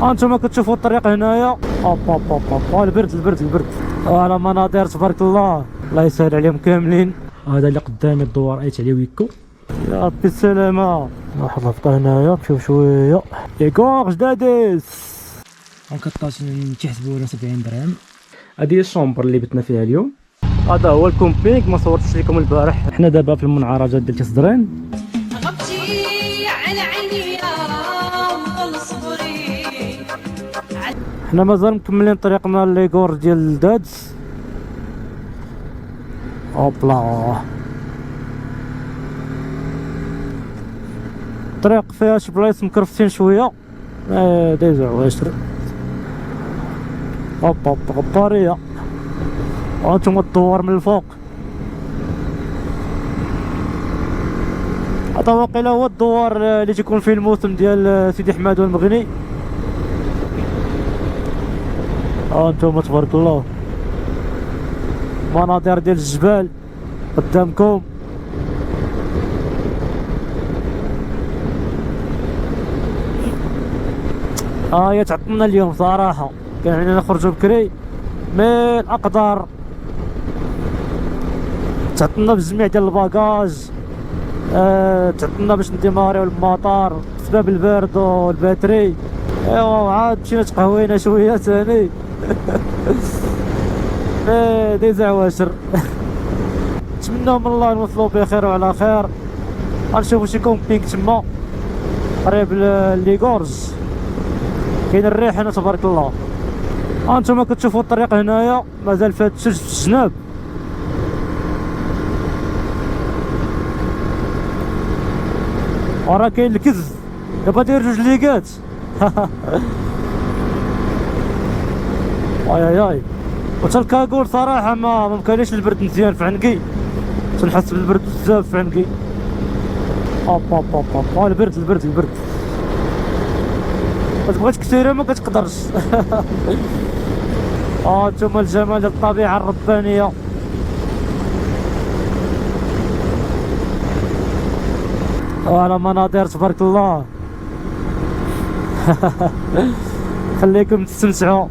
انتم كتشوفوا الطريق هنايا. اوب اوب اوب اوب البرد البرد البرد. على مناظر تبارك الله، الله يسهل عليهم كاملين. هذا اللي قدامي الدوار ايت عليه ويكو. يا ربي السلامة. واحد الهبطة هنايا نمشيو شوية. ياكور جداديس. كطاش تيحسبونا 70 درهم. هذه هي الشومبر اللي بتنا فيها اليوم. هذا هو الكومبينغ، ما صورتش لكم البارح. حنا دابا في المنعرجات ديال تصدرين. غبتي على عيني يا صبري. حنا مازال مكملين طريقنا ليغور ديال دادز. اوبلا الطريق فيها شي بلايص مكرفتين شويه. ديزا واشر. اوب اوب غباريه. وانتم الدوار من الفوق. هذا واقيلا هو الدوار اللي تيكون فيه الموسم ديال سيدي حماد والمغني. انتم تبارك الله مناظر ديال الجبال قدامكم. يا تعطلنا اليوم صراحه، كان علينا نخرجوا بكري من الاقدار. تعطلنا بجميع ديال الباكاج. تعطلنا باش نديماريو المطار بسبب البرد والباتري. ايوا عاد مشينا تقهوينا شويه ثاني. ديزا واشر. نتمنى من الله نوصلوا بخير وعلى خير. غنشوفوا شي كومبينغ تما قريب ليغورج. كاين الريح هنا تبارك الله. انتم كتشوفوا الطريق هنايا مازال فيها الثلج في الجناب. وراه كاين الكز دابا داير جوج ليكات. اي وتا الكاكول صراحه ما مكانيش البرد مزيان في عنقي. تنحس بالبرد بزاف في عنقي. اوب اوب اوب اوب البرد البرد البرد. بغيت كثيره ما كتقدرش. انتم الجمال ديال الطبيعه الربانيه. على مناظر تبارك الله. خليكم تستمتعوا.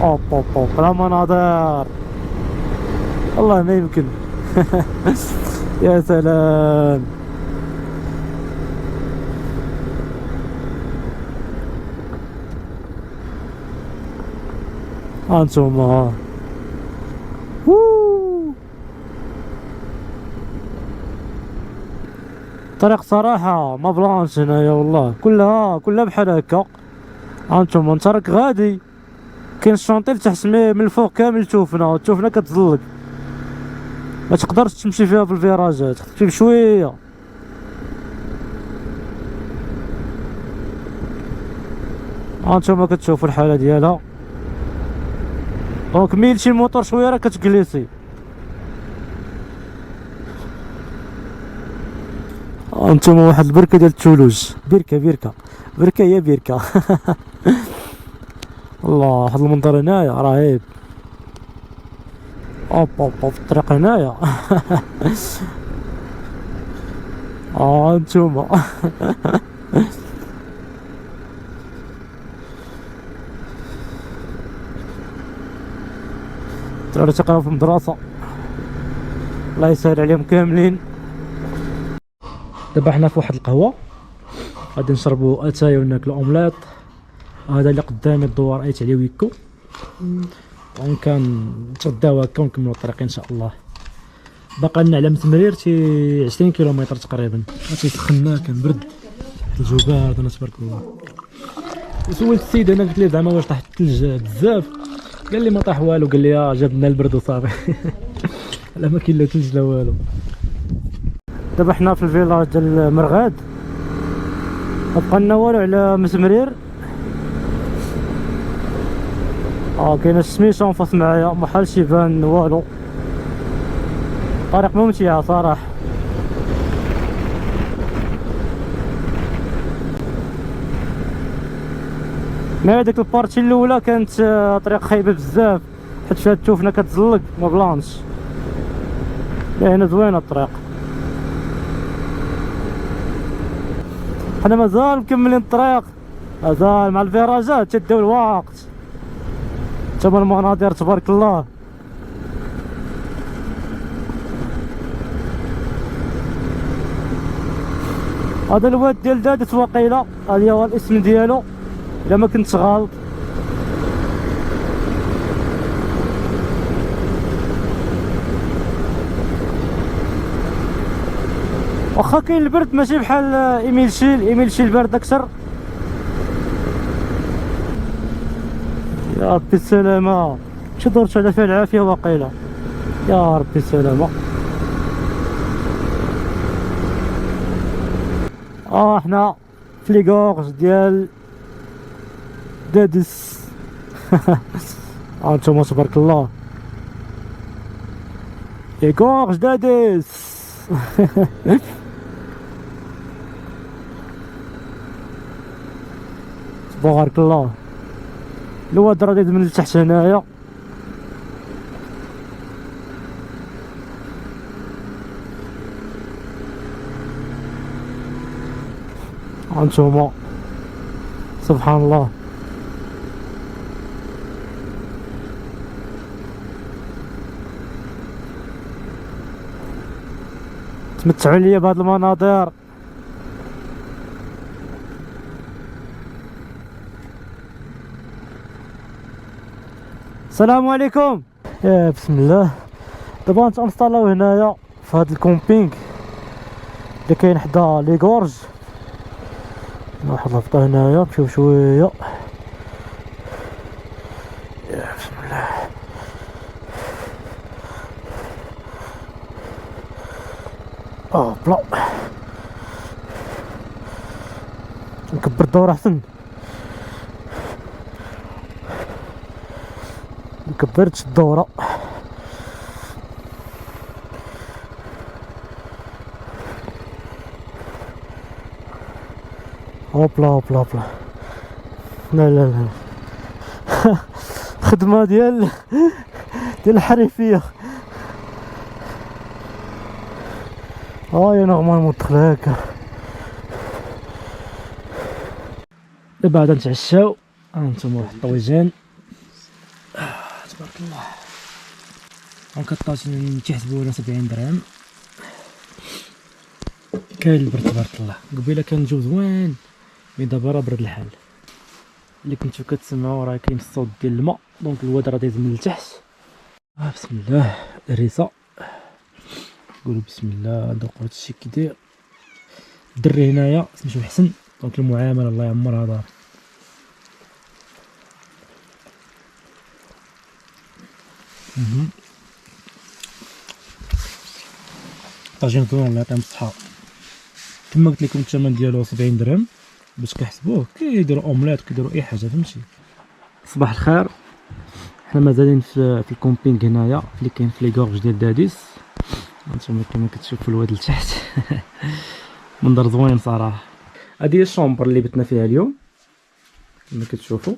اوب اوب اوب لا مناظر والله ما يمكن. يا سلام. انتم طريق صراحة ما بلانش هنايا والله، كلها بحال هكا. انتم انت غادي كاين الشونطي لتحت من الفوق كامل التوفنا كتزلق، ما تقدرش تمشي فيها في الفيراجات، تمشي بشويه. هانتوما كتشوفوا الحاله ديالها. دونك ميل شي الموتور شويه راه كتجليسي. هانتوما واحد البركه ديال الثلوج. بركه هي بركه. الله واحد المنظر هنايا رهيب. اوب اوب اوب الطريق هنايا. انتوما. الدراري تيقراو في المدرسة، الله يسهل عليهم كاملين. دابا حنا في واحد القهوة غادي نشربو اتاي وناكلو اومليط. هذا اللي قدامي الدوار ايت عليه ويكو. ونتغداو هكا ونكملو الطريق ان شاء الله. باقا لنا على متمرير شي 20 كيلومتر تقريبا. تيسخنا كان برد الجو بارد انا تبارك الله. سولت السيد انا قلت ليه زعما واش طاح الثلج بزاف، قال لي ما طاح والو، قال لي جاب لنا البرد وصافي. لا ما كاين لا ثلج لا والو. دابا حنا في الفيلاج ديال مرغاد، ما بقى لنا والو على مسمرير. كاينه السميشه انفاس معايا ما حالش يبان والو. طريق ممتعه صراحه. ما هذيك البارتي الاولى كانت طريق خايبه بزاف، حيت فيها التوفنه كتزلق ما بلانش. هنا زوينه الطريق. حنا مازال مكملين الطريق، مازال مع الفيراجات تداو الوقت. تما المناظر تبارك الله. هذا الواد ديال دادس واقيلا، هذا هو الاسم ديالو الا ما كنتش غلط. واخا كاين البرد ماشي بحال ايميلشيل برد اكثر. يا ربي السلامة، شي دورت على فيها العافية واقيلا. يا ربي السلامة. حنا في لي غورج ديال دادس. هانتوما تبارك الله، لي غورج دادس. تبارك الله. الواد راه من التحت هنايا. هانتوما سبحان الله. تمتعوا ليا بهاد المناظر. السلام عليكم. بسم الله. دابا نتانستالاو هنايا في هاد الكومبينغ اللي كاين حدا لي غورج. واحد الهبطه هنايا، نمشيو شويه. بسم الله. بلا نكبر الدور احسن. كبرت الدورة. هوبلا. لا خدمة ديال الحريفية. يا نورمالمون الدخل هاكا. دابا عاد نتعشاو. هانتوما واحد الطويجين تبارك الله. دونك الطاجين تيحسبوا لنا 70 درهم. كاين البرد تبارك الله. قبيله كان الجو زوين، مي دابا راه برد الحال. اللي كنتو كتسمعوا راه كاين الصوت ديال الماء، دونك الواد راه دايز من التحت. بسم الله. الريسه قولوا بسم الله. دوقوا هادشي كي داير. الدري هنايا سميتو حسن، دونك المعامله الله يعمرها دار. طاجين زوين الله يعطيهم الصحة. كما قلت لكم الثمن ديالو 70 درهم باش كيحسبوه. كيديروا اومليت، كيديروا اي حاجه، فهمتي. صباح الخير. حنا مازالين في الكومبينغ هنايا اللي كاين في لي غورج ديال داديس. هانتوما كما كتشوفوا الواد لتحت. منظر زوين صراحه. هادي هي الشومبر اللي بتنا فيها اليوم كما كتشوفوا.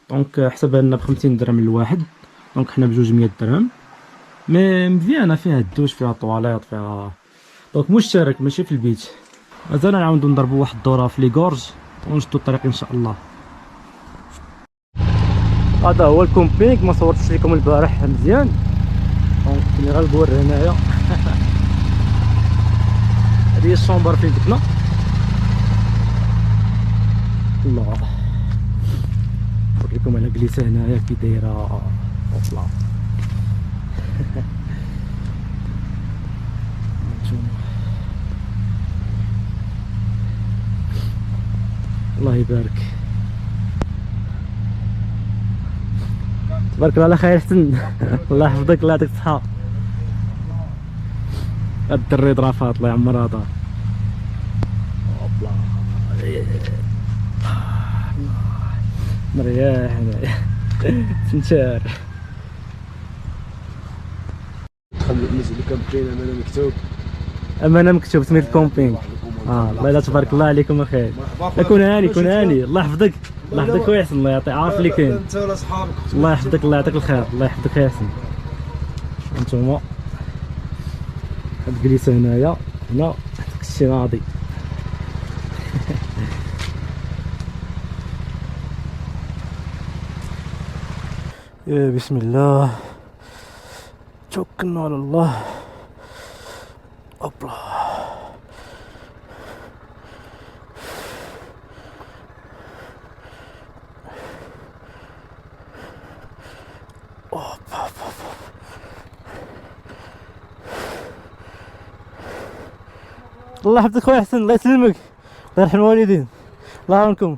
دونك حسبها لنا ب 50 درهم الواحد، دونك حنا بجوج 100 درهم. مي مزيانه، فيها الدوش، فيها طواليط، فيها دونك مشترك ماشي في البيت. مازال نعاودو نضربو واحد الدوره في لي غورج ونشدو الطريق ان شاء الله. هذا هو الكومبينغ. ما صورتش لكم البارح مزيان، دونك كاين غير البور هنايا. هذه هي الشومبر فين كنا. الله نوريكم على جليسه هنايا كي دايره. اوبلا. الله يبارك. تبارك الله على خير حسن. الله يحفظك، الله يعطيك الصحة. الدري ظرافات الله يعمرها دار. اوبلا مرياح هنايا. سنتار. المنزل اللي كان كاين امانه مكتوب. امانه مكتوب سميت الكومبينغ. الله لا تبارك الله عليكم الخير. لا كون هاني كون هاني. الله يحفظك، الله يحفظك ويحسن. الله يعطي عارف اللي كاين. انت ولا صحابك. الله يحفظك، الله يعطيك الخير، الله يحفظك يا ياسين. انتوما هاد البليسه هنايا هنا الشي ناضي. يا بسم الله توكلنا على الله. اوبلا الله يحفظك خويا حسن، الله يسلمك، الله يرحم الوالدين، الله يعاونكم.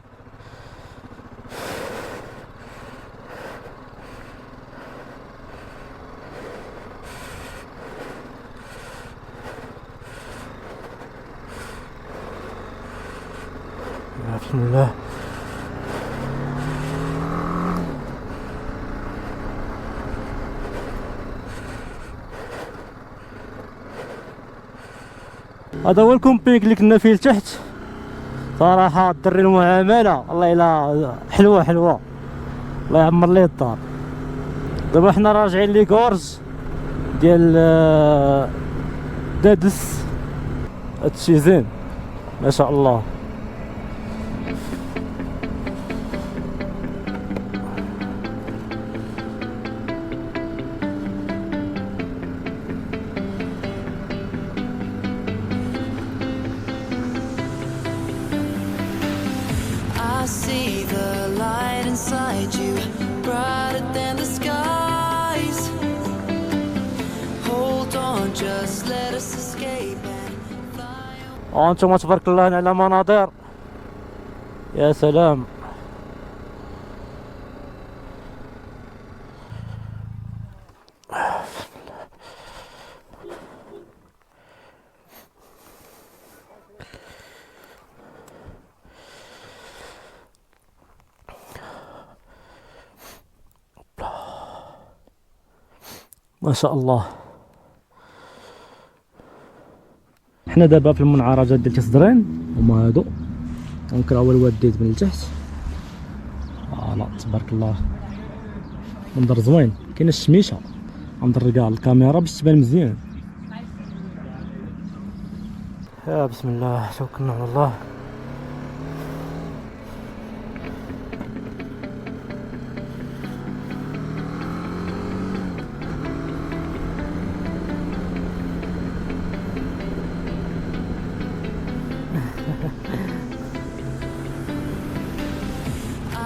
بسم الله. هذا هو الكومبينغ اللي كنا فيه لتحت. صراحة الدري المعاملة الله إلا حلوة حلوة، الله يعمر ليه الدار. دابا حنا راجعين لي كورج ديال دادس. هادشي زين ما شاء الله. I see the light inside you, brighter than the skies. Hold on, just let us escape and fly. انتم تبارك الله هنا على مناظر، يا سلام. ما شاء الله. حنا دابا في المنعرجات ديال تصدرين، هما هادو دونك راه هو الواد من التحت. فوالا تبارك الله منظر زوين. كاينه الشميشه غندير كاع الكاميرا باش تبان مزيان. يا بسم الله توكلنا على الله.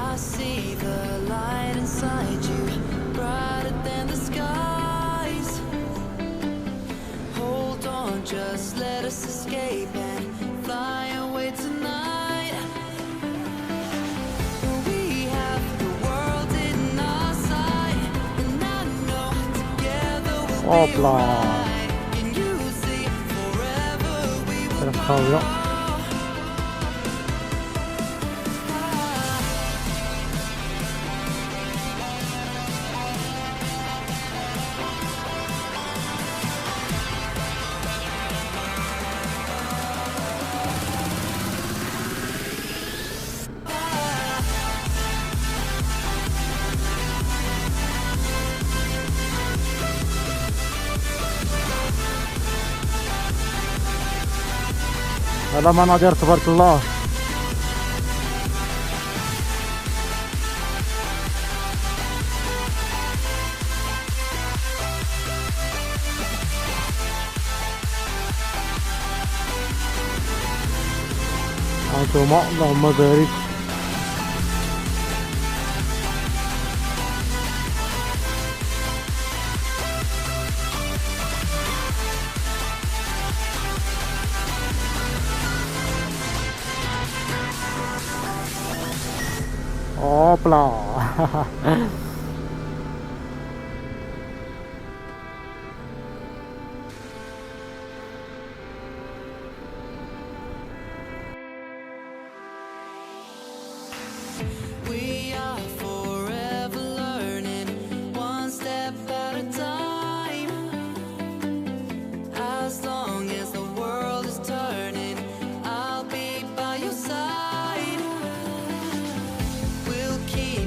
I see the light inside you, brighter than the skies. Hold on, just let us escape and fly away tonight. We have the world in our sight, and I know together we'll be Hopla. alright. Can you see forever we will خاوية. هذا مناظر تبارك الله. هانتوما اللهم بارك. Hopla.